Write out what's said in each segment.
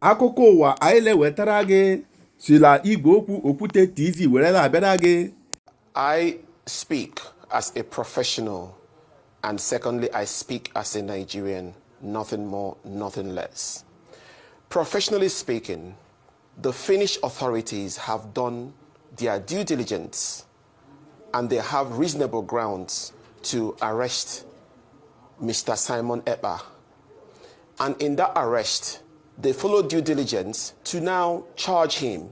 Akụkọ ụwa anyị na-ewetara gị sila igwe okwu Okwute TV were na-abịara gị. I speak as a professional, and secondly, I speak as a Nigerian, nothing more, nothing less. Professionally speaking, the Finnish authorities have done their due diligence and they have reasonable grounds to arrest Mr. Simon Ekpa. And in that arrest, they followed due diligence to now charge him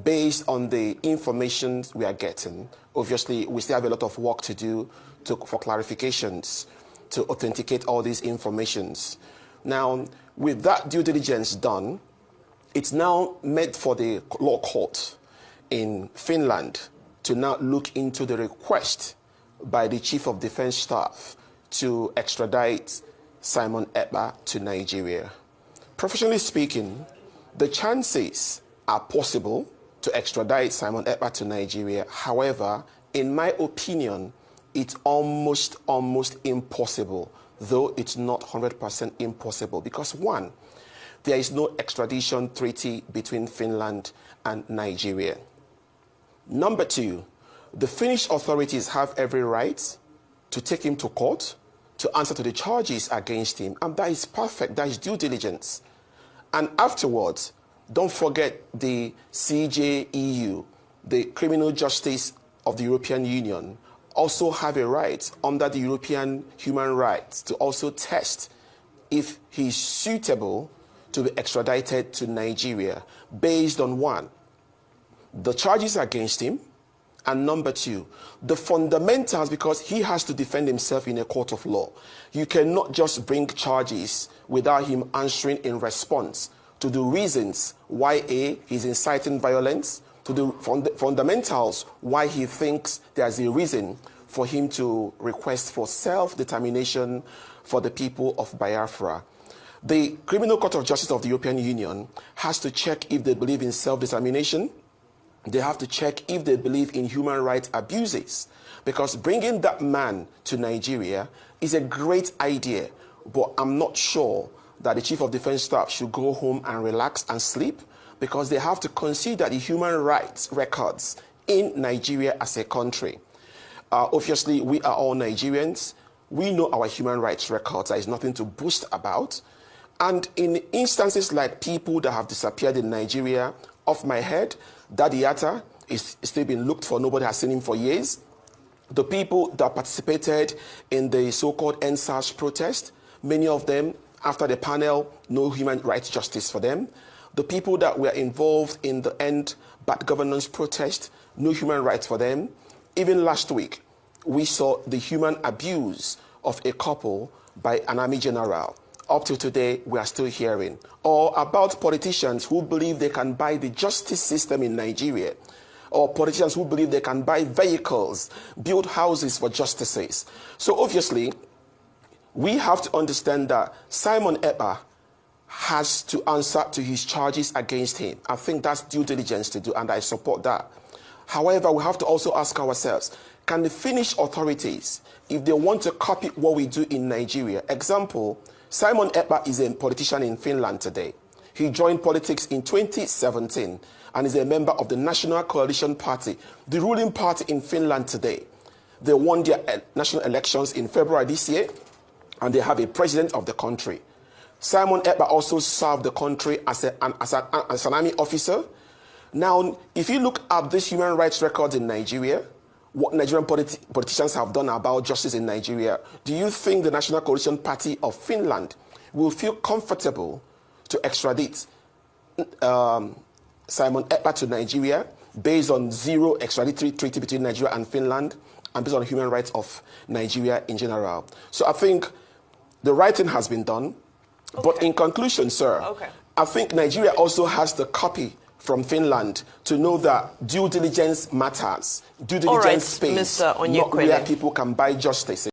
based on the information we are getting. Obviously, we still have a lot of work to do for clarifications, to authenticate all these informations. Now, with that due diligence done, it's now meant for the law court in Finland to now look into the request by the Chief of Defense Staff to extradite Simon Ekpa to Nigeria. Professionally speaking, the chances are possible to extradite Simon Ekpa to Nigeria. However, in my opinion, it's almost impossible, though it's not 100% impossible, because one, there is no extradition treaty between Finland and Nigeria. Number two, the Finnish authorities have every right to take him to court to answer to the charges against him, and that is perfect, that is due diligence. And afterwards, don't forget the CJEU, the Criminal Justice of the European Union, also have a right under the European human rights to also test if he's suitable to be extradited to Nigeria based on one, the charges against him, and number two, the fundamentals, because he has to defend himself in a court of law. You cannot just bring charges without him answering in response to the reasons why he's inciting violence, to the fundamentals why he thinks there's a reason for him to request for self-determination for the people of Biafra. The Criminal Court of Justice of the European Union has to check if they believe in self-determination. They have to check if they believe in human rights abuses, because bringing that man to Nigeria is a great idea, but I'm not sure that the Chief of Defense Staff should go home and relax and sleep, because they have to consider the human rights records in Nigeria as a country. Obviously, we are all Nigerians. We know our human rights records. There is nothing to boast about. And in instances like people that have disappeared in Nigeria, off my head, Daddy Yatta is still being looked for. Nobody has seen him for years. The people that participated in the so-called NSAS protest, many of them, after the panel, no human rights justice for them. The people that were involved in the End Bad Governance protest, no human rights for them. Even last week, we saw the human abuse of a couple by an army general. Up to today, we are still hearing. Or about politicians who believe they can buy the justice system in Nigeria. Or politicians who believe they can buy vehicles, build houses for justices. So obviously, we have to understand that Simon Ekpa has to answer to his charges against him. I think that's due diligence to do, and I support that. However, we have to also ask ourselves, can the Finnish authorities, if they want to copy what we do in Nigeria, example, Simon Ekpa is a politician in Finland today. He joined politics in 2017 and is a member of the National Coalition Party, the ruling party in Finland today. They won their national elections in February this year, and they have a president of the country. Simon Ekpa also served the country as an army officer. Now, if you look at these human rights records in Nigeria, what Nigerian politicians have done about justice in Nigeria, do you think the National Coalition Party of Finland will feel comfortable to extradite Simon Ekpa to Nigeria based on zero extraditory treaty between Nigeria and Finland and based on human rights of Nigeria in general? So I think the right thing has been done. Okay. But in conclusion, sir, I think Nigeria also has the copy from Finland to know that due diligence matters. Due diligence pays, not where people can buy justice.